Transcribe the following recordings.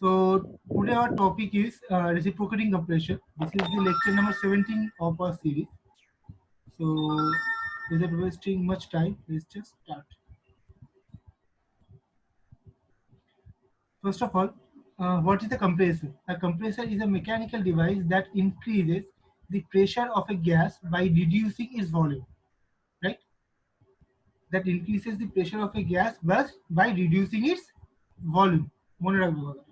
So today our topic is reciprocating compression. This is the lecture number 17 of our series. So without wasting much time, let's just start. First of all, what is a compressor? A compressor is a mechanical device that increases the pressure of a gas by reducing its volume, right? That increases the pressure of a gas but by reducing its volume. মনে রাখবে কথাটা।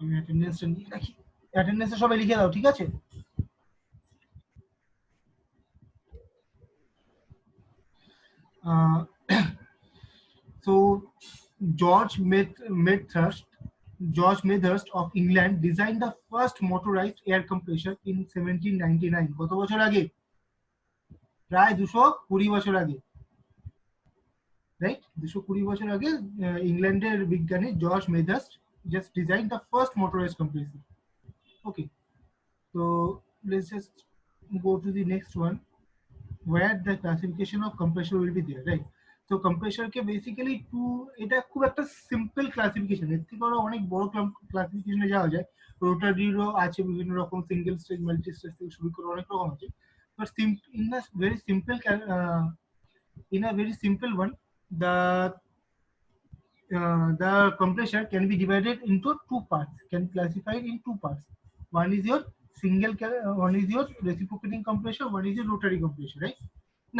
আমি অ্যাটেন্ডেন্সটা নিয়ে রাখি। অ্যাটেন্ডেন্সটা সবাই লিখে দাও, ঠিক আছে? Uh, so George Medhurst of England designed the first motorized air compressor in 1799. কত বছর আগে? প্রায় 220 বছর আগে, রাইট? 220 বছর আগে ইংল্যান্ডের বিজ্ঞানী George মেথার্স্ট just designed the first motorized compressor. Okay, so let's just go to the next one where the classification of compressor will be there, right? So compressor ke basically two, এটা খুব একটা simple classification, এর থেকে আরো অনেক বড় ক্লাসিফিকেশনে যাওয়া যায়। রোটারিরও আছে বিভিন্ন রকম, সিঙ্গেল স্টেজ, মাল্টি স্টেজ থেকে শুরু করে অনেক রকম আছে। But in a very simple one, the compressor can be divided into two parts, can be classified in two parts. One is your one is your reciprocating compressor, one is your rotary compressor, right?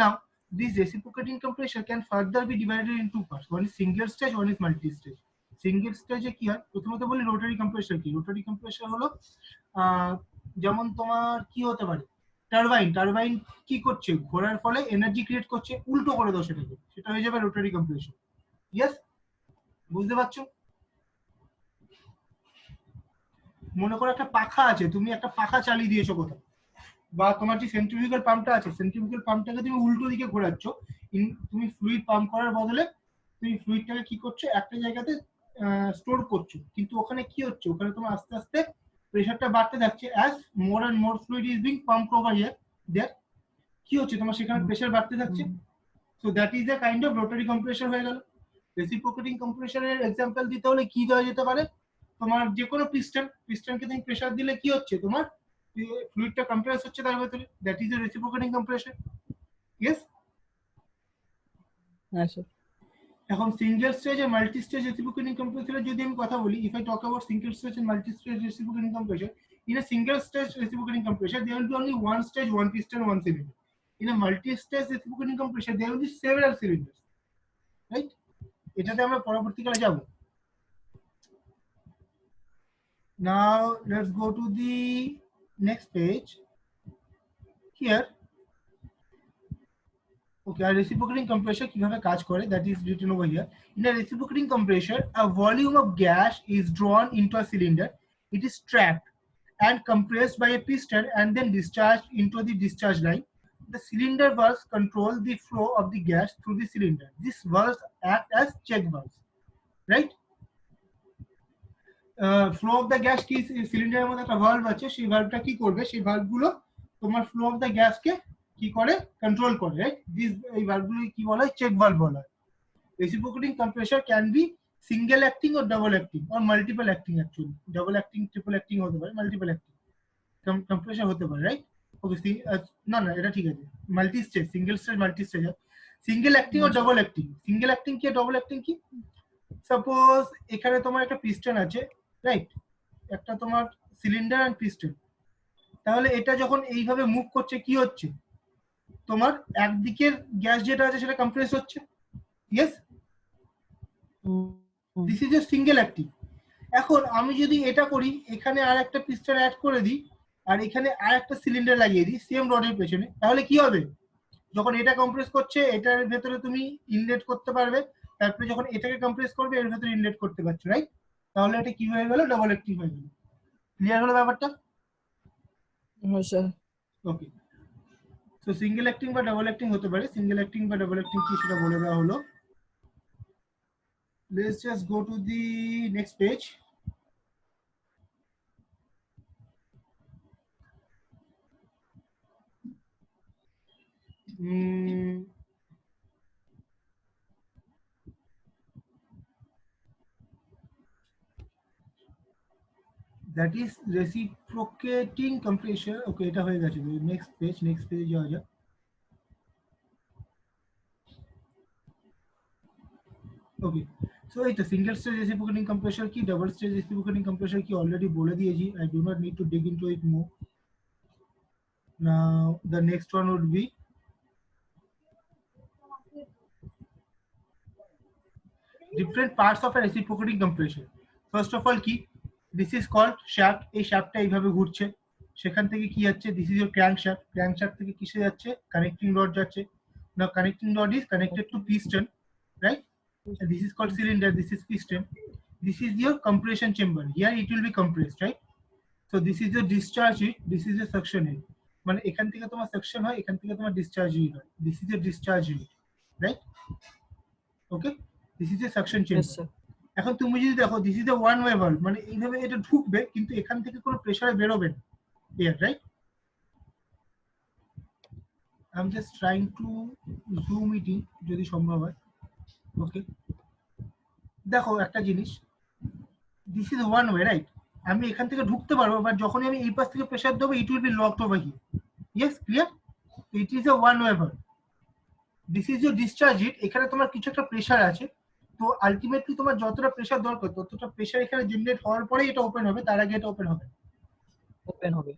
Now this reciprocating compressor can further be divided in two parts. One is single stage, one is multi stage. Single স্টেজে কি হয়, প্রথমত বলি rotary compressor কি। Rotary compressor হলো যেমন তোমার কি হতে পারে, টারবাইন কি করছে, ঘোরার ফলে এনার্জি ক্রিয়েট করছে, উল্টো করে দাও সেটাকে, সেটা হয়ে যাবে রোটারি কম্প্রেসর। ইয়েস, বুঝতে পারছো? মনে করো একটা পাখা আছে, তুমি একটা পাখা চালিয়ে দিয়েছো কোথাও, বা তোমার যে সেন্ট্রিফিউগাল পাম্পটা আছে, সেন্ট্রিফিউগাল পাম্পটাকে তুমি উল্টো দিকে ঘোরাচ্ছ। তুমি ফ্লুইড পাম্প করার বদলে তুমি ফ্লুইডটাকে কি করছো, একটা জায়গাতে স্টোর করছো, কিন্তু ওখানে কি হচ্ছে, ওখানে তোমার আস্তে আস্তে প্রেশারটা বাড়তে থাকছে। As more and more fluid is being pump over here, there কি হচ্ছে, তোমার সেখানে প্রেশার বাড়তে থাকছে। So that is a kind of rotary compressor হয়ে গেল। রেসিপ্রোকেটিং কম্প্রেসরের এক্সাম্পল দিতে হলে কি দেওয়া যেতে পারে, তোমার যে কোনো পিস্টনকে তুমি প্রেসার দিলে কি হচ্ছে, তোমার ফ্লুইডটা কম্প্রেস হচ্ছে তার ভেতরে, that is a reciprocating compressor. Yes. এখন সিঙ্গেল স্টেজ আর মাল্টি স্টেজ রেসিপ্রোকেটিং কম্প্রেসরের যদি আমি কথা বলি, if I talk about single stage and multi stage reciprocating compressor, in a single stage reciprocating compressor there will be only one stage, one piston, one cylinder. In a multi stage reciprocating compressor there will be several cylinders, right? এটাতে আমরা পরবর্তীকালে যাব। Now let's go to the next page. Here, okay, a reciprocating compressor কিভাবে কাজ করে, that is written over here. In a reciprocating compressor, a volume of gas is drawn into a cylinder. It is trapped and compressed by a piston and then discharged into the discharge line. The cylinder valves control the flow of the gas through the cylinder. These valves act as check valves, right? Flow of the gas কি, সিলিন্ডারের মধ্যে একটা valve আছে, সেই ভালভটা কি করবে, সেই ভালভগুলো তোমার ফ্লো অফ দ্য গ্যাসকে কি করে, কন্ট্রোল করে, রাইট? এই ভালভগুলো কি বলা হয়, চেক ভালভ বলা হয়। Reciprocating compressor can be single acting or double acting or multiple acting, actually double acting, triple acting হতে পারে, মাল্টিপল অ্যাক্টিং কম্প্রেসর হতে পারে, রাইট? ওকে, না এটা ঠিক আছে, multi stage, single stage, multi stage. Single acting or double acting, single acting কি, double acting কি? সাপোজ এখানে তোমার একটা পিস্টন আছে, রাইট? একটা তোমার সিলিন্ডার এন্ড পিস্টন, তাহলে এটা যখন এইভাবে মুভ করছে কি হচ্ছে, তোমার একদিকের গ্যাস যেটা আছে সেটা কম্প্রেস হচ্ছে। Yes, this is a single active. এখন আমি যদি এটা করি, এখানে আর একটা পিস্টন অ্যাড করে দিই আর এখানে আর একটা সিলিন্ডার লাগিয়ে দিই সেম রডের পেছনে, তাহলে কি হবে, যখন এটা কম্প্রেস করছে এটার ভেতরে তুমি ইনলেট করতে পারবে, তারপরে যখন এটাকে কম্প্রেস করবে এর ভেতরে ইনলেট করতে পারছো, রাইট? তাহলে এটা কি হয়ে গেল, ডাবল অ্যাক্টিভ হয়ে গেল। ক্লিয়ার হলো ব্যাপারটা? ওকে, সো সিঙ্গেল অ্যাক্টিং বা ডাবল অ্যাক্টিং হতে পারে। সিঙ্গেল অ্যাক্টিং বা ডাবল অ্যাক্টিং কি সেটা বলে দেওয়া হলো। Let's just go to the next page. that is reciprocating compression. Okay, এটা হয়ে গেছে। next page যাওয়া যাক। Okay, so এই তো single stage reciprocating compressor কি, double stage reciprocating compressor কি already বলে দিয়েছি, I do not need to dig into it more. Now the next one would be different parts of a reciprocating compression. First of all কি, this is called shaft. এই shaftটা এইভাবে ঘুরছে, সেখান থেকে কি যাচ্ছে, this is your crankshaft. crankshaft থেকে কিসে যাচ্ছে, connecting rod যাচ্ছে। Now connecting rod is connected to piston, right? And this is called cylinder, this is piston. This is your compression chamber, here it will be compressed, right? So this is your discharge heat, this is your suction heat. মানে এখান থেকে তোমার suction হয়, এখান থেকে তোমার discharge heat হয়, this is your discharge heat, right? Okay, this is your suction chamber. Yes, sir. এখন তুমি যদি দেখো, this is the one way valve, মানে এইভাবে এটা ঢুকবে কিন্তু এখান থেকে কোনো প্রেসারে বেরোবে না air, right? I'm just trying to zoom it in যদি সম্ভব হয়। ওকে, দেখো একটা জিনিস, this is one way, right? আমি এখান থেকে ঢুকতে পারবো, বাট যখনই আমি এই পাশ থেকে প্রেসার দেবো, it will be locked over here. Yes, clear? It is a one way valve. This is your discharge heat, এখানে তোমার কিছু একটা প্রেসার আছে, তো আলটিমেটলি তোমার যতটা প্রেসার দরকার ততটা প্রেসার এখানে জেনারেট হওয়ার পরেই এটা ওপেন হবে, তার আগে এটা ওপেন হবে।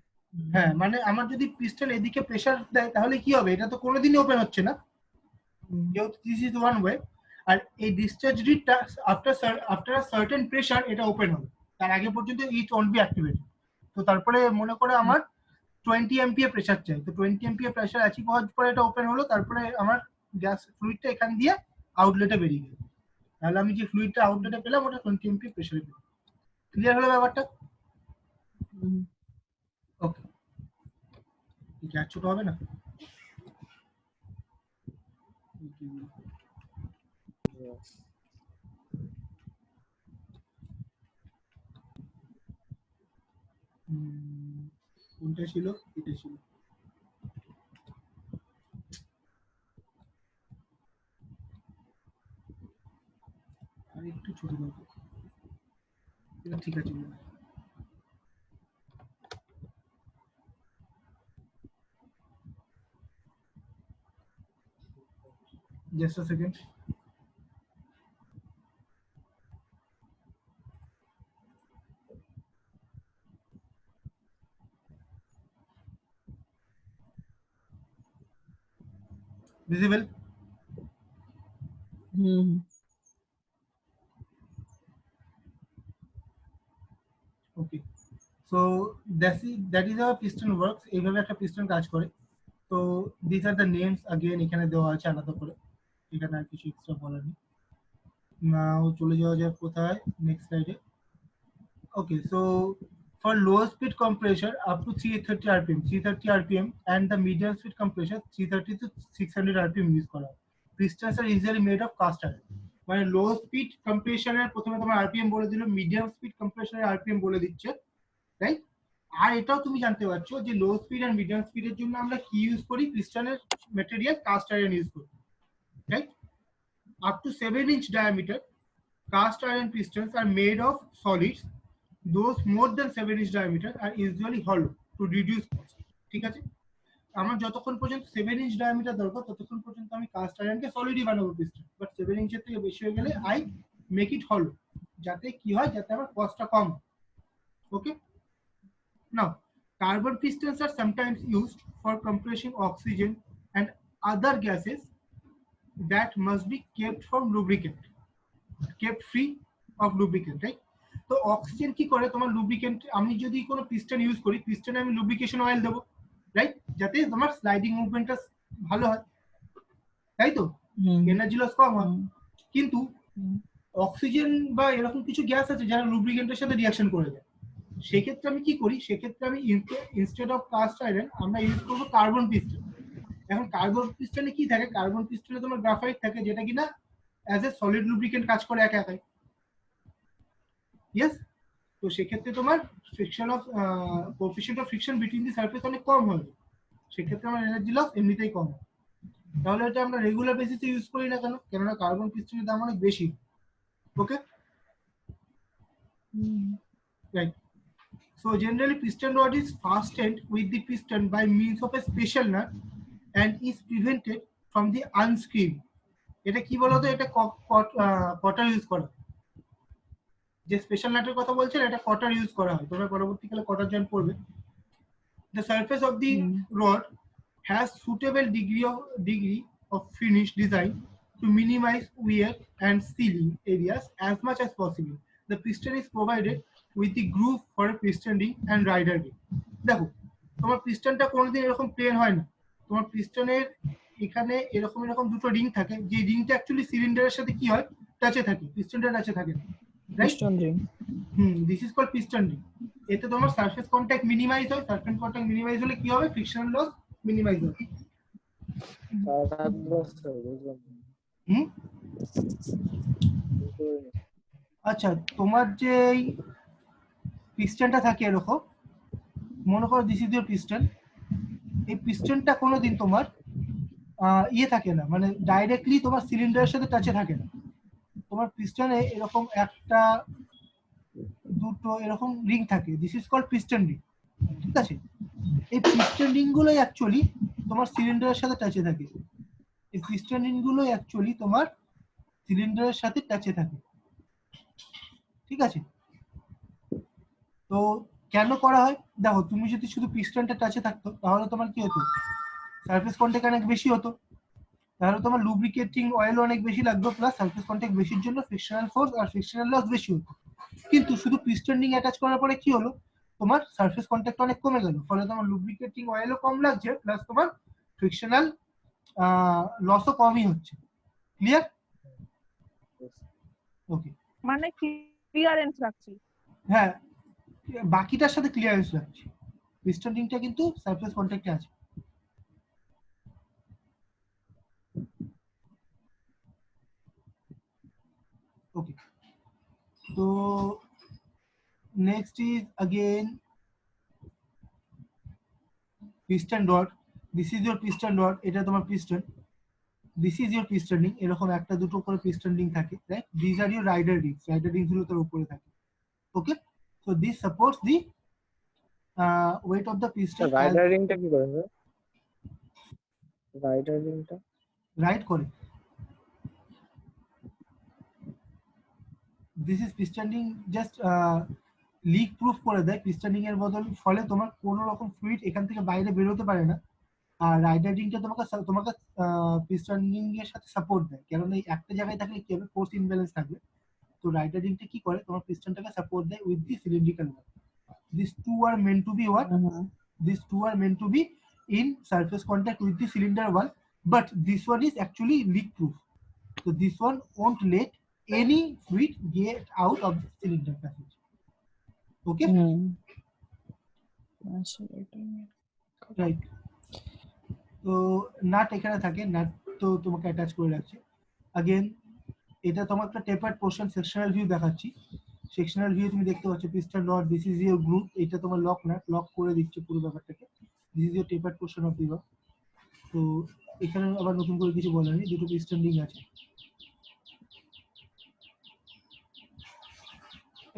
হ্যাঁ, মানে আমার যদি পিস্টন এদিকে প্রেসার দেয় তাহলে কি হবে, এটা তো কোনোদিনই ওপেন হচ্ছে না, যেহেতু দিস ইজ ওয়ান ওয়ে। আর এই ডিসচার্জ রিডটা আফটার সার্টেন প্রেসার এটা ওপেন হবে, তার আগে পর্যন্ত ইট ওন্ট বি অ্যাক্টিভেটেড। তো তারপরে মনে করে আমার 20 এমপিএ প্রেসার চাই, তো 20 এমপিএ প্রেসার অ্যাচিভ হওয়ার পরে এটা ওপেন হলো, তারপরে আমার গ্যাস ফ্লুইডটা এখান দিয়ে আউটলেটে বেরিয়ে গেল, তাহলে আমি যে ফ্লুইডটা আউটলেটে পেলাম ওটা 20 এমপিএ প্রেসারে পেলাম। ক্লিয়ার হলো ব্যাপারটা? ওকে, গ্যাস ছোট হবে না? কোনটা ছিল, এটা ছিল। আর একটু ছোট করবো, এটা ঠিক আছে। Just a second. Visible? Okay. So that is how piston works. এইভাবে একটা piston কাজ করে। তো these are the names again এখানে দেওয়া আছে আলাদা করে, এখানে আর কিছু এক্সট্রা বলার নেই। নাও চলে যাওয়া যাক কোথায়, নেক্সট স্লাইডে। Okay, so for low speed compression up to 330 rpm and the medium speed compression 330 to 600 rpm use করা হয়। Pistons are usually made of cast iron. মানে লো স্পিড কম্প্রেশনের প্রথমে তোমার আরপিএম বলে দিল, মিডিয়াম স্পিড কম্প্রেশনের আরপিএম বলে দিচ্ছে, রাইট? আর এটাও তুমি জানতে পারছো যে লো স্পিড আর মিডিয়াম স্পিডের জন্য আমরা কি ইউজ করি, পিস্টনের ম্যাটেরিয়াল কাস্ট আয়রন ইউজ করি, right? Up to 7 inch diameter cast iron pistons are made of solids. Those more than 7 inch diameter are usually hollow to reduce cost. ঠিক আছে, আমার যতক্ষণ পর্যন্ত 7 inch diameter দরকার ততক্ষণ পর্যন্ত আমি কাস্ট আয়রনকে সলিডই বানাবো পিস্টন, বাট 7 inch এর থেকে বেশি হয়ে গেলে আই মেক ইট হলো, যাতে কি হয়, যাতে আমার কস্টটা কম। ওকে, now carbon pistons are sometimes used for compressing oxygen and other gases that must be kept from lubricant, kept free of lubricant, right? তো অক্সিজেন কি করে, তোমার লুব্রিকেন্ট, আমি যদি কোনো পিস্টন ইউজ করি, পিস্টনে আমি লুব্রিকেশন অয়েল দেবো, রাইট, যাতে তোমার স্লাইডিং মুভমেন্টটা ভালো হয়, তাই তো, এনার্জি লস কম হয়। কিন্তু অক্সিজেন বা এরকম কিছু গ্যাস আছে যারা লুব্রিকেন্টের সাথে রিঅ্যাকশন করে যায়, সেক্ষেত্রে আমি কি করি, সেক্ষেত্রে আমি ইনস্টেড অফ কাস্ট আয়রন আমরা ইউজ করবো কার্বন পিস্টন। এখন কার্বন পিস্টনে কি থাকে, কার্বন পিস্টনে তোমার গ্রাফাইট থাকে, যেটা কিনা অ্যাজ এ সলিড লুব্রিকেন্ট কাজ করে একা একাই। ইয়েস, তো সেক্ষেত্রে তোমার friction of coefficient of friction between the surface অনেক কম হবে, সেক্ষেত্রে আমার এনার্জি লস এমনিতেই কম হয়। তাহলে এটা আমরা রেগুলার বেসিসে ইউজ করি না কেন, কেননা কার্বন পিস্টনের দাম অনেক বেশি। ওকে, right. So generally piston rod is fastened with the piston by means of a special nut and is prevented from the unscrewing. এটা কি বলতো, এটা কটার ইউজ করা, যে স্পেশাল নাটের কথা বলছেন এটা কটার ইউজ করা হয়, তোমরা পরবর্তীকালে কটার জয়েন করবে। The surface of the rod has suitable degree of finish design to minimize wear and sealing areas as much as possible. The piston is provided with the groove for a piston ring and rider ring. দেখো তোমার পিস্টনটা কোনোদিন এরকম plane হয় না, তোমার পিস্টনের এখানে এরকম এরকম দুটো রিং থাকে, যে রিংটা অ্যাকচুয়ালি সিলিন্ডারের সাথে কি হয়, টাচে থাকে, পিস্টনটা টাচে থাকে না, right? piston ring. This is called piston ring. এতে তোমার সারফেস কন্টাক্ট মিনিমাইজ হয়, সারফেস কন্টাক্ট মিনিমাইজ হলে কি হবে, ফ্রিকশন লস মিনিমাইজ হবে। আচ্ছা, তোমার যে পিস্টনটা থাকে এরকম, মনে করো দিস ইজ ইউর পিস্টন, এই পিস্টনটা কোনোদিন তোমার ইয়ে থাকে না, মানে ডাইরেক্টলি তোমার সিলিন্ডারের সাথে টাচে থাকে না। তোমার পিস্টনে এরকম একটা দুটো এরকম রিং থাকে, this is called piston ring, ঠিক আছে? এই পিস্টন রিং গুলোই অ্যাকচুয়ালি তোমার সিলিন্ডারের সাথে টাচে থাকে, এই পিস্টন রিং গুলোই অ্যাকচুয়ালি তোমার সিলিন্ডারের সাথে টাচে থাকে, ঠিক আছে? তো কেন করা হয় দেখো, তুমি যদি শুধু পিস্টনটা টাচে থাকতো তাহলে তোমার কি হতো, সারফেস কন্টাক্ট অনেক বেশি হতো, তাহলে তোমার লুব্রিকেটিং অয়েল অনেক বেশি লাগতো, প্লাস সারফেস কন্টাক্ট বেশির জন্য ফ্রিকশনাল ফোর্স আর ফ্রিকশনাল লস বেশি হতো। কিন্তু শুধু পিস্টন রিং অ্যাটাচ করার পরে কি হলো, তোমার সারফেস কন্টাক্ট অনেক কমে গেল, ফলে তোমার লুব্রিকেটিং অয়েলও কম লাগছে, প্লাস তোমার ফ্রিকশনাল লসও কমই হচ্ছে। ক্লিয়ার? ওকে, মানে ক্লিয়ারেন্স রাখছি। হ্যাঁ, বাকিটার সাথে ক্লিয়ারেন্স রাখছি, পিস্টন রিংটা কিন্তু সারফেস কন্টাক্টে আছে। ওকে, তো next is again piston rod. This is your piston rod, এটা তোমার piston, this is your piston ring, এরকম একটা দুটো করে piston ring থাকে, right? These are your rider rings, rider rings গুলো তার উপরে থাকে। Okay, so this supports the weight of the piston। Rider রিংটা কি করে? রাইডার রিংটা রাইড করে, this is piston ring just leak proof করে দেয় পিস্টন রিং এর বদল, ফলে তোমার কোনো রকম ফ্লুইড এখান থেকে বাইরে বেরোতে পারে না। আর রাইডার রিংটা তোমাকে পিস্টন রিং এর সাথে সাপোর্ট দেয়, কারণ এই একটা জায়গায় থাকলে কি হবে, ফোর্স ইমব্যালেন্স থাকবে। তো রাইডার রিংটা কি করে, তোমার পিস্টনটাকে সাপোর্ট দেয় with the cylindrical wall. This two are meant to be what, this two are meant to be in surface contact with the cylinder wall, but this one is actually leak proof. So this one won't let any fluid get out of the cylinder passage. Okay? Right. তো nut এখানে থাকে, nut তো তোমাকে attach করে রাখছে। Again এটা তোমার একটা টেপার্ড পোর্শন, সেকশনাল ভিউ দেখাচ্ছি। সেকশনাল ভিউ তুমি দেখতে পাচ্ছ piston rod, this is your group, এটা তোমার লক নাট, লক করে দিচ্ছে পুরো ব্যাপারটাকে। This is your tapered portion of the rod. তো এখানে আবার নতুন করে কিছু বলার নেই, দুটো পিস্টন রিং আছে।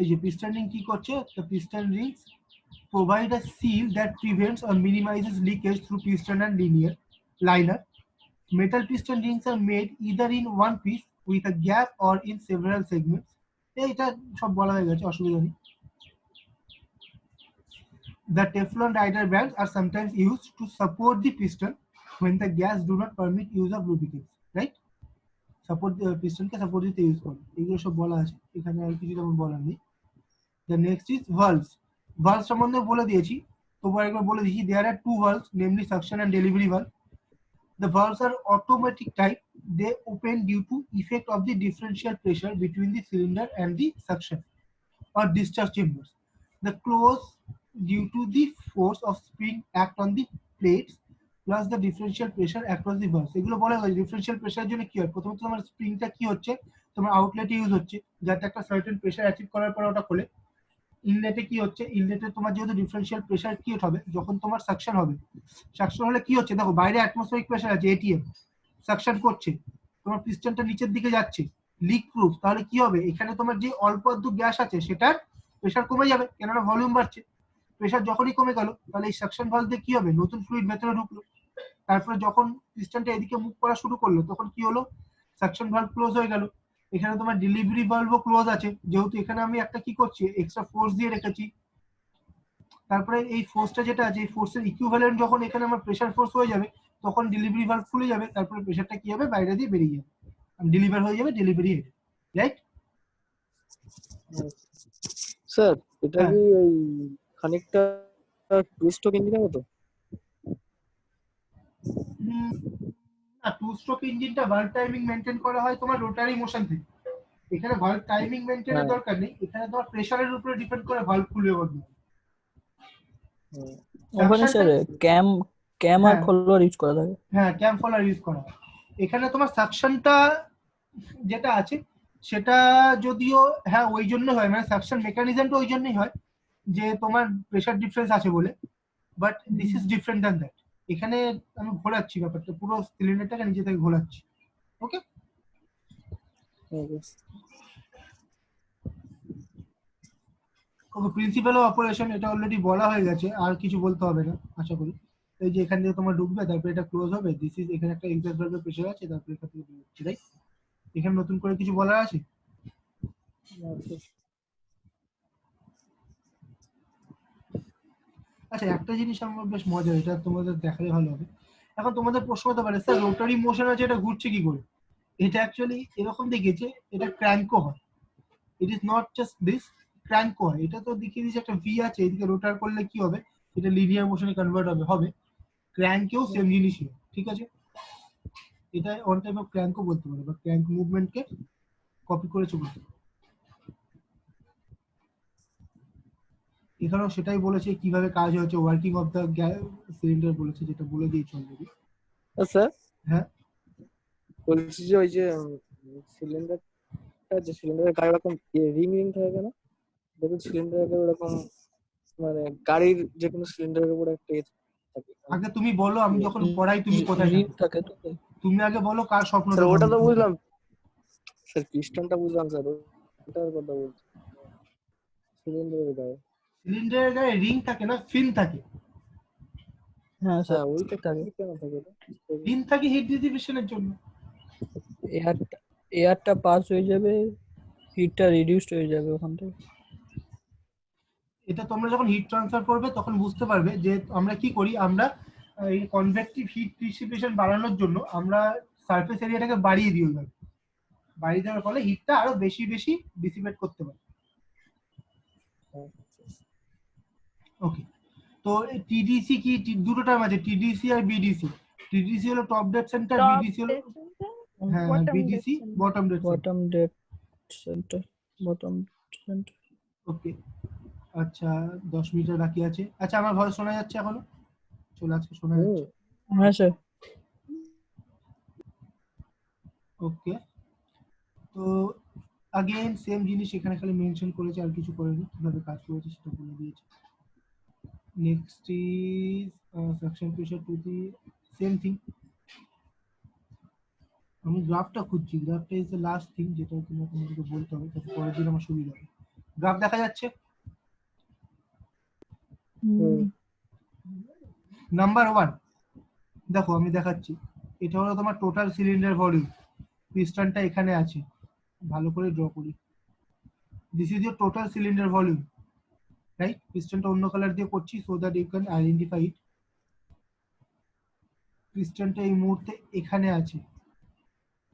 এই যে পিস্টন রিং কি করছে, the piston rings provide a seal that prevents or minimizes leakage through piston and liner. Metal piston rings are made either in one piece with a gap or in several segments. এটা সব বলা হয়ে গেছে, অসুবিধা নেই। The Teflon rider bands are sometimes used to support the piston when the gas do not permit use of lubricants, right? Support the piston K support দিতে use করে, এগুলো সব বলা আছে, এখানে আর কিছু তেমন বলার নেই। The next is valves. Valves সম্বন্ধে বলে দিয়েছি, তবু একবার বলে দিচ্ছি, there are two valves, namely suction and delivery valve. The valves are automatic type. They open due to effect of the differential pressure between the cylinder and the suction or discharge chambers. The close due to the force of spring act on the plates plus the differential pressure across the valves. এগুলো বলা হয় differential প্রেসারের জন্য কি হয়, প্রথমত তোমার স্প্রিংটা কি হচ্ছে, তোমার আউটলেটে ইউজ হচ্ছে, যাতে একটা সার্টেন প্রেসার অ্যাচিভ করার পর ওটা খোলে। ইনলেটে কি হচ্ছে, ইনলেটে তোমার যেহেতু ডিফারেনশিয়াল প্রেসার ক্রিয়েট হবে, যখন তোমার সাকশন হবে, সাকশন হলে কি হচ্ছে, দেখো বাইরে অ্যাটমসফেরিক প্রেসার আছে, এটিএম সাকশন করছে, তোমার পিস্টনটা নিচের দিকে যাচ্ছে, লিক প্রুফ, তাহলে কি হবে, এখানে তোমার যে অল্প আধটু গ্যাস আছে সেটার প্রেসার কমে যাবে, কেননা ভলিউম বাড়ছে। প্রেসার যখনই কমে গেল তাহলে এই সাকশন ভালভ দিয়ে কি হবে, নতুন ফ্লুইড ভেতরে ঢুকলো। তারপরে যখন পিস্টনটা এদিকে মুভ করা শুরু করলো তখন কি হলো, সাকশন ভালভ ক্লোজ হয়ে গেল। এখানে তোমার ডেলিভারি ভালভও ক্লোজ আছে, যেহেতু এখানে আমি একটা কি করছি, এক্সট্রা ফোর্স দিয়ে রেখেছি। তারপরে এই ফোর্সটা যেটা আছে, এই ফোর্সের ইকুইভ্যালেন্ট যখন এখানে আমার প্রেসার ফোর্স হয়ে যাবে তখন ডেলিভারি ভালভ খুলে যাবে, তারপরে প্রেসারটা কি হবে, বাইরে দিয়ে বেরিয়ে যাবে, ডেলিভার হয়ে যাবে ডেলিভারি হেড, রাইট? স্যার এটা হ্যাঁ। কি ওই খানিকটা টু স্ট্রোক ইঞ্জিনের মতো? না, টু স্ট্রোক ইঞ্জিনটা ভালভ টাইমিং মেনটেন করা হয় তোমার রোটারি মোশন থেকে। এখানে ভালভ টাইমিং মেনটেনের হ্যাঁ। দরকার নেই, এখানে তোমার প্রেসারের উপরে ডিপেন্ড করে ভালভ খুলবে বন্ধ। ওখানে স্যার ক্যাম আর হ্যাঁ। ফলোয়ার ইউজ করা থাকে। হ্যাঁ, ক্যাম ফলোয়ার ইউজ করা হয়। এখানে তোমার সাকশনটা যেটা আছে সেটা যদিও হ্যাঁ ওই জন্য হয়, মানে সাকশন মেকানিজমটা ওই জন্যই হয় যে তোমার প্রেসার ডিফারেন্স আছে বলে, but this is different than that. এখানে আমি ঘোরাচ্ছি ব্যাপারটা, পুরো সিলিন্ডারটাকে নিজে থেকে ঘোরাচ্ছি। ওকে, ওকে, প্রিন্সিপাল অফ অপারেশন এটা অলরেডি বলা হয়ে গেছে, আর কিছু বলতে হবে না আশা করি। এই যে এখান থেকে তোমার ঢুকবে, তারপরে এটা ক্লোজ হবে, দিস ইজ, এখানে একটা এক্সস্ট ভালভের প্রেসার আছে, তারপরে এখান থেকে বের হচ্ছে, রাইট? এখানে নতুন করে কিছু বলার আছে? আচ্ছা, একটা জিনিস আমার বেশ মজা, এটা তোমাদের দেখালে ভালো হবে। এখন তোমাদের প্রশ্ন হতে পারে, স্যার রোটারি মোশন আছে, এটা ঘুরছে কি করে? এটা অ্যাকচুয়ালি এরকম দেখিয়েছে, এটা ক্র্যাঙ্কও হয়। It is not just this, ক্র্যাঙ্কও হয়। এটা তো দেখিয়ে দিয়েছে একটা ভি আছে, এদিকে রোটার করলে কি হবে, এটা লিনিয়ার মোশনে কনভার্ট হবে। ক্র্যাঙ্কেও সেম জিনিসই হয়, ঠিক আছে? এটা অন টাইপ অফ ক্র্যাঙ্কও বলতে পারে, বা ক্র্যাঙ্ক মুভমেন্টকে কপি করেছে বলতে পারে। এখানেও সেটাই বলেছে কিভাবে কাজ হচ্ছে, ওয়ার্কিং অফ দ্য সিলিন্ডার বলেছে, যেটা বলে দিয়েছে অলরেডি। স্যার হ্যাঁ, বলছি যে ওই যে সিলিন্ডারটা, যে সিলিন্ডারের গায়ে এরকম রিং রিং থাকে না, দেখুন সিলিন্ডারের ওরকম, মানে গাড়ির যে কোনো সিলিন্ডারের উপরে একটা থাকে। আগে তুমি বলো, আমি যখন পড়াই তুমি কোথায় রিং থাকো? থাকে তো। তুমি আগে বলো কার স্বপ্ন স্যার দেখো? ওটা তো বুঝলাম স্যার, পিস্টনটা বুঝলাম স্যার, ওটার কথা বলছি, সিলিন্ডারের গায়ে। সিলিন্ডারের গায়ে রিং থাকে না, ফিন থাকে। হ্যাঁ স্যার, হ্যাঁ ওইটা থাকে। কেন থাকে? ফিন থাকে হিট ডিসিপেশনের জন্য। এয়ারটা পাস হয়ে যাবে, হিটটা রিডিউসড হয়ে যাবে ওখান থেকে। এটা তোমরা যখন হিট ট্রান্সফার করবে তখন বুঝতে পারবে যে আমরা কি করি, আমরা এই কনভেক্টিভ হিট ডিসিপেশন বাড়ানোর জন্য আমরা সারফেস এরিয়াটাকে বাড়িয়ে দিই, ওইভাবে বাড়িয়ে দেওয়ার ফলে হিটটা আরো বেশি বেশি ডিসিপেট করতে পারে। ওকে, তো টিডিসি কি, দুটো টার্ম আছে, টিডিসি আর বিডিসি। টিডিসি হলো top dead centre, Top BDC হলো, dead center, হ্যাঁ, bottom BDC dead center. Bottom dead centre. Bottom dead centre, bottom centre. Okay, আচ্ছা 10 মিনিটের বাকি আছে। আচ্ছা, আমার ভয়েস শোনা যাচ্ছে এখনো? চলে আসছে, শোনা যাচ্ছে? হ্যাঁ স্যার। ওকে, তো अगेन সেম জিনিস এখানে খালি মেনশন করেছে, আর কিছু করেনি, কিভাবে কাজ করেছে সেটা বলে দিয়েছে। Next is suction pressure to the same thing. আমি গ্রাফটা খুঁজছি, গ্রাফটা ইজ দ্য লাস্ট থিং যেটা তোমাকে বলতে হবে, তাতে পরের দিন আমার সুবিধা হবে। গ্রাফ দেখা যাচ্ছে? নাম্বার 1 দেখো, আমি দেখাচ্ছি। এটা হলো তোমার টোটাল সিলিন্ডার ভলিউম, পিস্টনটা এখানে আছে, ভালো করে ড্র করি। This is your total cylinder volume, right? পিস্টনটা অন্য কালার দিয়ে করছি so that you can identify it. পিস্টনটা এই মুহূর্তে এখানে আছে,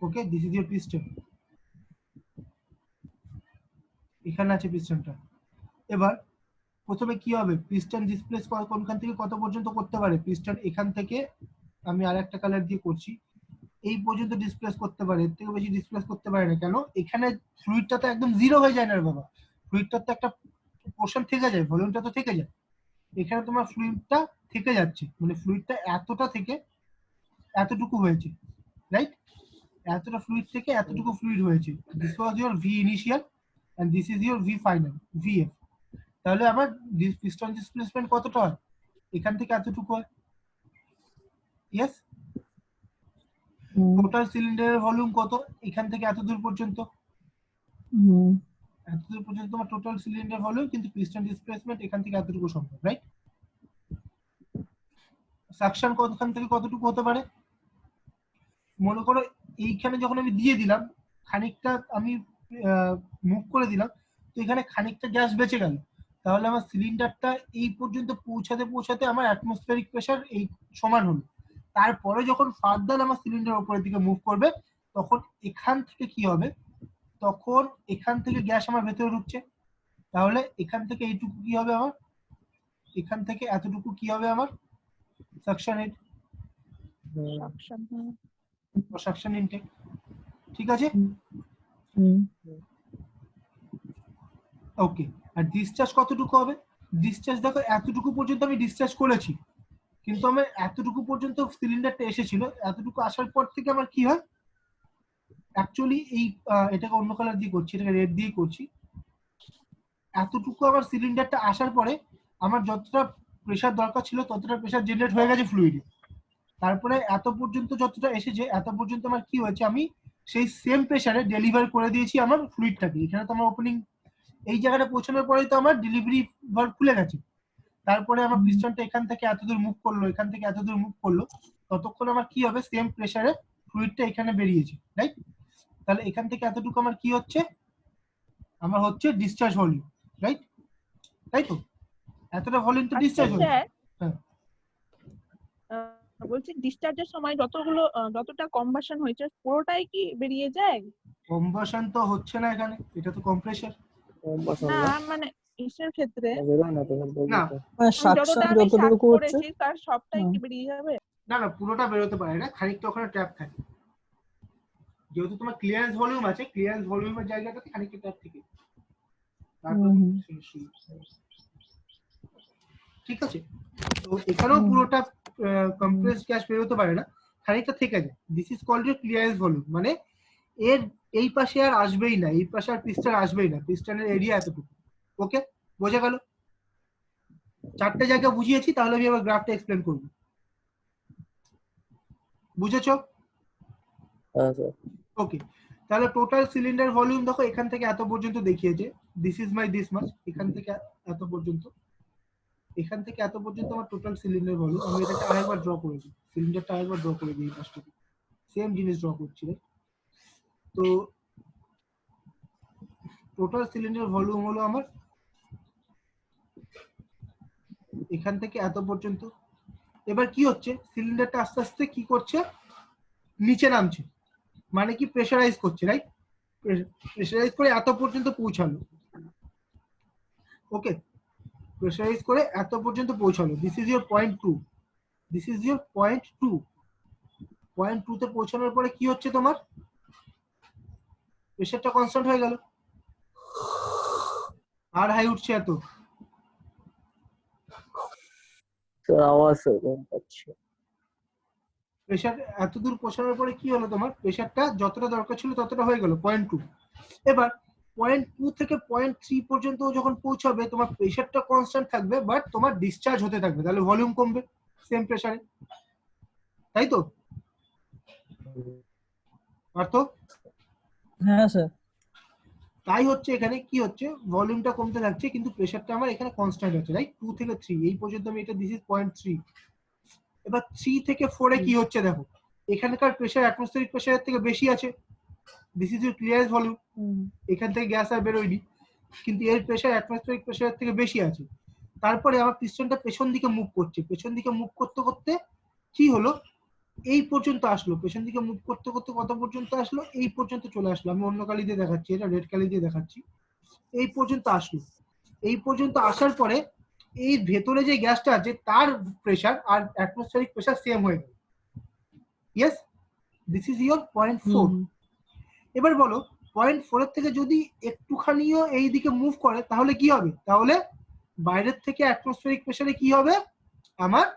okay, this is your piston, এখানে আছে পিস্টনটা। এবার প্রথমে কি হবে, পিস্টন ডিসপ্লেস কোনখান থেকে কত পর্যন্ত করতে পারে, পিস্টন এখান থেকে, আমি আর একটা কালার দিয়ে করছি, এই পর্যন্ত ডিসপ্লেস করতে পারে, এর থেকে বেশি ডিসপ্লেস করতে পারে না। কেন? এখানে ফ্লুইডটা তো একদম জিরো হয়ে যায় না রে বাবা, ফ্লুইডটার তো একটা পোর্শন থেকে যায়, ভলিউমটা তো থেকে যায়। এখানে তোমার ফ্লুইডটা থেকে যাচ্ছে, মানে ফ্লুইডটা এতটা থেকে এতটুকু হয়েছে, রাইট? এতটা ফ্লুইড থেকে এতটুকু ফ্লুইড হয়েছে। This was your V initial and this is your V final, VF. তাহলে আমার পিস্টন ডিসপ্লেসমেন্ট কতটা হয়, এখান থেকে এতটুকু হয়, ইয়েস? টোটাল সিলিন্ডারের ভলিউম কত, এখান থেকে এত দূর পর্যন্ত, এতদূর পর্যন্ত তোমার টোটাল সিলিন্ডার ভলিউম, কিন্তু পিস্টন ডিসপ্লেসমেন্ট এখান থেকে এতটুকু সম্ভব, রাইট? সাকশন কতখান থেকে কতটুকু হতে পারে? মনে করো এইখানে যখন আমি দিয়ে দিলাম, খানিকটা আমি মুভ করে দিলাম, তো এখানে খানিকটা গ্যাস বেঁচে গেল, তাহলে আমার সিলিন্ডারটা এই পর্যন্ত পৌঁছাতে পৌঁছাতে আমার অ্যাটমসফিয়ারিক প্রেসার এই সমান হলো। তারপরে যখন ফার্দার আমার সিলিন্ডার উপরের দিকে মুভ করবে, তখন এখান থেকে কি হবে, তখন এখান থেকে গ্যাস আমার ভেতরে ঢুকছে, তাহলে এখান থেকে এইটুকু কি হবে আমার, এখান থেকে এতটুকু কি হবে আমার সাকশন হেড সাকশন বা সাকশন ইনটেক, ঠিক আছে? ওকে, আর ডিসচার্জ কতটুকু হবে? ডিসচার্জ দেখো এতটুকু পর্যন্ত আমি ডিসচার্জ করেছি, কিন্তু আমার এতটুকু পর্যন্ত সিলিন্ডারটা এসেছিল, এতটুকু আসার পর থেকে আমার কি হয়, অ্যাকচুয়ালি এই এটাকে অন্য কালার দিয়ে করছি, এটাকে রেড দিয়ে করছি। এতটুকু আমার সিলিন্ডারটা আসার পরে আমার যতটা প্রেসার দরকার ছিল ততটা প্রেসার জেনারেট হয়ে গেছে ফ্লুইডে। তারপরে এত পর্যন্ত যতটা এসেছে, এত পর্যন্ত আমার কি হয়েছে, আমি সেই সেম প্রেসারে ডেলিভার করে দিয়েছি আমার ফ্লুইডটাকে। এখানে তো আমার ওপেনিং, এই জায়গাটা পৌঁছানোর পরেই তো আমার ডেলিভারি ভালভ খুলে গেছে। তারপরে আমার পিস্টনটা এখান থেকে এতদূর মুভ করলো, এখান থেকে এতদূর মুভ করলো, ততক্ষণ আমার কি হবে, সেম প্রেসারে ফ্লুইডটা এখানে বেরিয়েছে, রাইট? তাহলে এখান থেকে এতটুকু আমার কি হচ্ছে, আমার হচ্ছে ডিসচার্জ ভলিউম, রাইট? তাই তো, এতটা ভলিউম তো ডিসচার্জ হলো। স্যার হ্যাঁ, বলছি ডিসচার্জের সময় যতটা কম্বাসন হয়েছে পুরোটাই কি বেরিয়ে যায়? কম্বাসন তো হচ্ছে না এখানে, এটা তো কম্প্রেসার। না মানে ইসের ক্ষেত্রে বেরোয় না তো না সাকশন আমি যতটুকু হচ্ছে করেছি তার সবটাই কি বেরিয়ে যাবে? না না, পুরোটা বেরোতে পারে না, খানিকটা ওখানে ট্র্যাপ থাকে, যেহেতু তোমার ক্লিয়ারেন্স ভলিউম আছে, ক্লিয়ারেন্স ভলিউমের জায়গাটাতে খানিকটা ট্র্যাপ থাকে। তারপর ঠিক আছে, তো এখানেও পুরোটা কম্প্রেস গ্যাস বেরোতে পারে না, খানিকটা থেকে যায়। This is called a clearance volume, মানে এর এই পাশে আর আসবেই না, এই পাশে আর পিস্টন আসবেই না, পিস্টনের এরিয়া এতটুকু। ওকে, বোঝা গেল? চারটে জায়গা বুঝিয়েছি, তাহলে আমি আবার গ্রাফটা এক্সপ্লেন করব। বুঝেছো? ওকে, তাহলে টোটাল সিলিন্ডার ভলিউম দেখো এখান থেকে এত পর্যন্ত দেখিয়েছে, this is my this much, এখান থেকে এত পর্যন্ত, এখান থেকে এত পর্যন্ত আমার টোটাল সিলিন্ডার ভলিউম। আমি এটাকে আরেকবার ড্র করে দিই, সিলিন্ডারটা আরেকবার ড্র করে দিই, এই পাশটাকে সেম জিনিস ড্র করছি। তো টোটাল সিলিন্ডার ভলিউম হলো আমার এখান থেকে এত পর্যন্ত। এবার কি হচ্ছে, সিলিন্ডারটা আস্তে আস্তে কি করছে, নিচে নামছে, মানে কি প্রেসারাইজ করছে, রাইট? প্রেসারাইজ করে এত পর্যন্ত পৌঁছালো। ওকে, প্রেসারাইজ করে এত পর্যন্ত পৌঁছালো, this is your point 2, this is your point 2। Point 2 তে পৌঁছানোর পরে কি হচ্ছে, তোমার প্রেসারটা কনস্ট্যান্ট হয়ে গেল, আর হাই উঠছে এত। প্রেসার এত দূর পৌঁছানোর পরে কি হলো, তোমার প্রেসারটা যতটা দরকার ছিল ততটা হয়ে গেল, পয়েন্ট 2। এবার পয়েন্ট 2 থেকে পয়েন্ট 3 পর্যন্ত যখন পৌঁছাবে, তোমার প্রেসারটা কনস্ট্যান্ট থাকবে, বাট তোমার ডিসচার্জ হতে থাকবে, তাহলে ভলিউম কমবে সেম প্রেসারে, তাই তো? আর তো হ্যাঁ স্যার। তাই হচ্ছে, এখানে কি হচ্ছে, ভলিউমটা কমতে থাকছে কিন্তু প্রেসারটা আমার এখানে কনস্ট্যান্ট আছে, রাইট? 2 থেকে 3 এই পর্যন্ত আমি এটা, দিস ইজ পয়েন্ট 3। এবার 3 থেকে 4 এ কি হচ্ছে দেখো, এখানকার প্রেসার অ্যাটমসফিয়ারিক প্রেসারের থেকে বেশি আছে, this is your clearance volume. এখান থেকে গ্যাস আর বেরোয়নি, কিন্তু এর প্রেসার অ্যাটমসফিয়ারিক প্রেসারের থেকে বেশি আছে। তারপরে আমার পিস্টনটা পেছন দিকে মুভ করছে, পেছন দিকে মুভ করতে করতে কি হলো, এই পর্যন্ত আসলো, পেছন দিকে মুভ করতে করতে কত পর্যন্ত আসলো, এই পর্যন্ত চলে আসলো। আমি অন্য কালি দিয়ে দেখাচ্ছি, এটা রেড কালি দিয়ে দেখাচ্ছি। এই পর্যন্ত আসলো, এই পর্যন্ত আসার পরে এই ভেতরে যে গ্যাসটা আছে তার প্রেসার আর অ্যাটমসফিয়ারিক প্রেসার সেম হয়ে গেল। Yes, this is your point 4। এবার বলো, পয়েন্ট 4 এর থেকে যদি একটুখানিও এই দিকে মুভ করে তাহলে কি হবে, তাহলে বাইরের থেকে অ্যাটমসফিয়ারিক প্রেসারে কি হবে, আমার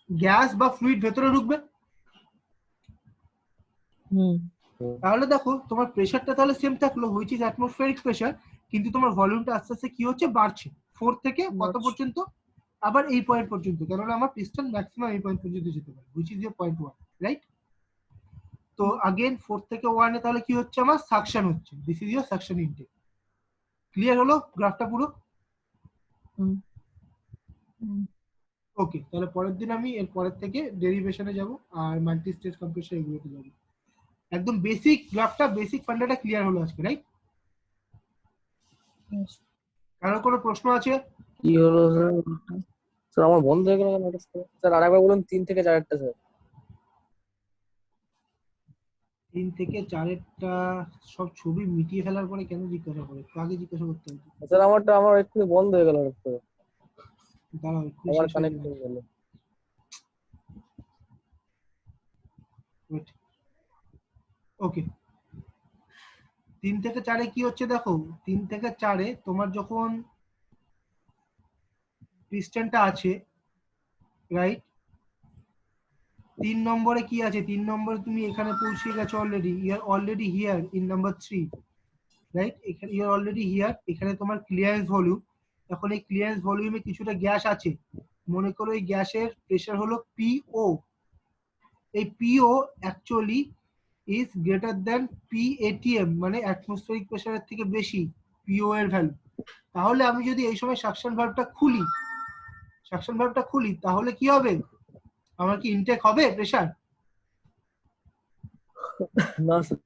গ্যাস বা ফ্লুইড ভেতরে ঢুকবে। তাহলে দেখো তোমার প্রেসারটা তাহলে সেম থাকলো, হুইচ ইজ অ্যাটমসফিয়ারিক প্রেসার, কিন্তু তোমার ভলিউমটা আস্তে আস্তে কি হচ্ছে, বাড়ছে 4 থেকে কত পর্যন্ত, আবার এই পয়েন্ট পর্যন্ত, কেননা আমার পিস্টন ম্যাক্সিমাম এই পয়েন্ট পর্যন্ত যেতে পারে, which is your point 1, right? তো अगेन 4 থেকে 1 এ তাহলে কি হচ্ছে আমার সাকশন হচ্ছে, this is your suction intake. Clear হলো গ্রাফটা পুরো? হুম। হুম। ওকে, তাহলে পরের দিন আমি এর পরের থেকে ডেরিভেশনে যাব আর মাল্টি স্টেজ কম্প্রেশন এগুলোতে যাব। একদম বেসিক গ্রাফটা, বেসিক ফান্ডাটা ক্লিয়ার হলো আজকে, রাইট? Yes. কারোর কোনো প্রশ্ন আছে? কি হলো স্যার? স্যার আমার বন্ধ হয়ে গেল নোটিস করে। স্যার আরেকবার বলুন 3 থেকে 4 স্যার। 3 থেকে 4 সব ছবি মিটিয়ে ফেলার পরে কেন জিজ্ঞাসা করে? তো আগে জিজ্ঞাসা করতে হতো। স্যার আমার এক্ষুনি বন্ধ হয়ে গেল হঠাৎ করে। দাঁড়াও একটু আমার শেষ হয়ে কানেক্ট যাবে। হয়ে গেল। ওয়েট। ওকে, 3 থেকে 4 এ কি হচ্ছে দেখো, 3 থেকে 4 এ তোমার যখন পিস্টনটা আছে, রাইট? 3 নম্বরে কি আছে? 3 নম্বরে তুমি এখানে পৌঁছে গেছো already, you are already here in number 3, right? এখানে ইউ আর অলরেডি হিয়ার, এখানে তোমার ক্লিয়ারেন্স ভলিউম। এখন এই ক্লিয়ারেন্স ভলিউমে কিছুটা গ্যাস আছে, মনে করো এই গ্যাসের প্রেসার হলো পিও। এই পিও অ্যাকচুয়ালি ইজ গ্রেটার দ্যান পিএটিএম, মানে অ্যাটমসফেরিক প্রেসারের থেকে বেশি পিও এর ভ্যালু। তাহলে আমি যদি এই সময় সাকশন ভালভটা খুলি, তাহলে কি হবে? আমার কি ইনটেক হবে প্রেসার? না স্যার।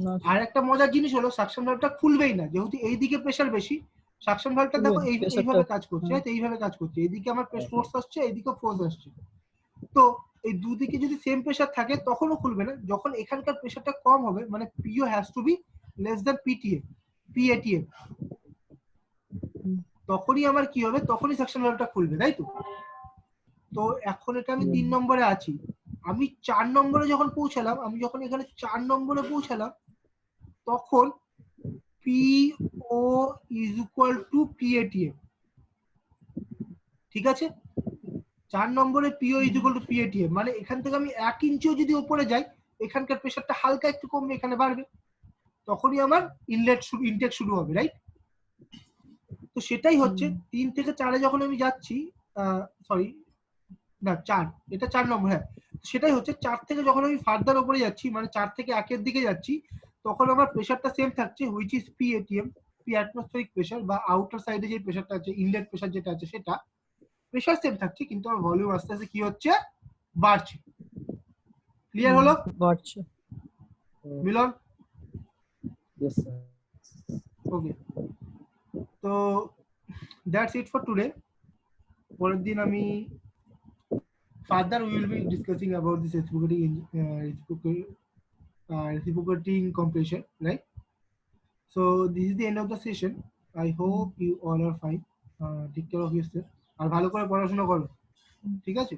না, আর একটা মজার জিনিস হলো সাকশন ভালভটা খুলবেই না, যেহেতু এইদিকে প্রেসার বেশি। সাকশন ভালভটা দেখো এইভাবে কাজ করছে, হ্যাঁ। এইভাবে কাজ করছে, এইদিকে আমার ফোর্স আসছে, এইদিকে ফোর্স আসছে। তো এই দুদিকে যদি সেম প্রেসার থাকে তখনও খুলবে না। যখন এখানকার প্রেসারটা কম হবে, মানে PO has to be less than PATM, তখনই আমার কি হবে? তখনই সাকশন ভালভটা খুলবে, তাই তো? তো এখন এটা আমি 3 নম্বরে আছি। আমি 4 নম্বরে যখন পৌঁছালাম, এখানে 4 নম্বরে পৌঁছালাম, তখন পিও ইজ ইকুয়াল টু পিএটিএম। ঠিক আছে? 4 নম্বরে পিও ইজ ইকুয়াল টু পিএটিএম, মানে এখান থেকে আমি 1 ইঞ্চিও যদি উপরে যাই, এখানকার প্রেসারটা হালকা একটু কমবে, এখানে বাড়বে, তখনই আমার ইনটেক শুরু হবে, রাইট? তো সেটাই হচ্ছে 3 থেকে 4 এ যখন আমি যাচ্ছি, সরি না 4, এটা 4 নম্বর, হ্যাঁ। সেটাই হচ্ছে 4 থেকে যখন আমি ফার্দার উপরে যাচ্ছি, মানে 4 থেকে 1 এর দিকে যাচ্ছি, তখন আমার প্রেসারটা সেম থাকছে, which is PATM, P atmospheric pressure, বা আউটার সাইডে যে প্রেসারটা আছে, ইনলেট প্রেসার যেটা আছে, সেটা প্রেসার সেম থাকছে, কিন্তু আমার ভলিউম আস্তে আস্তে কি হচ্ছে? বাড়ছে। ক্লিয়ার হলো বাড়ছে। মিলন? Yes sir. ওকে, তো দ্যাটস ইট ফর টুডে। পরের দিন আমি further we will be discussing about this reciprocating compression, right? So this is the end of the session. I hope you all are fine. Take care of yourself আর ভালো করে পড়াশোনা করো, ঠিক আছে?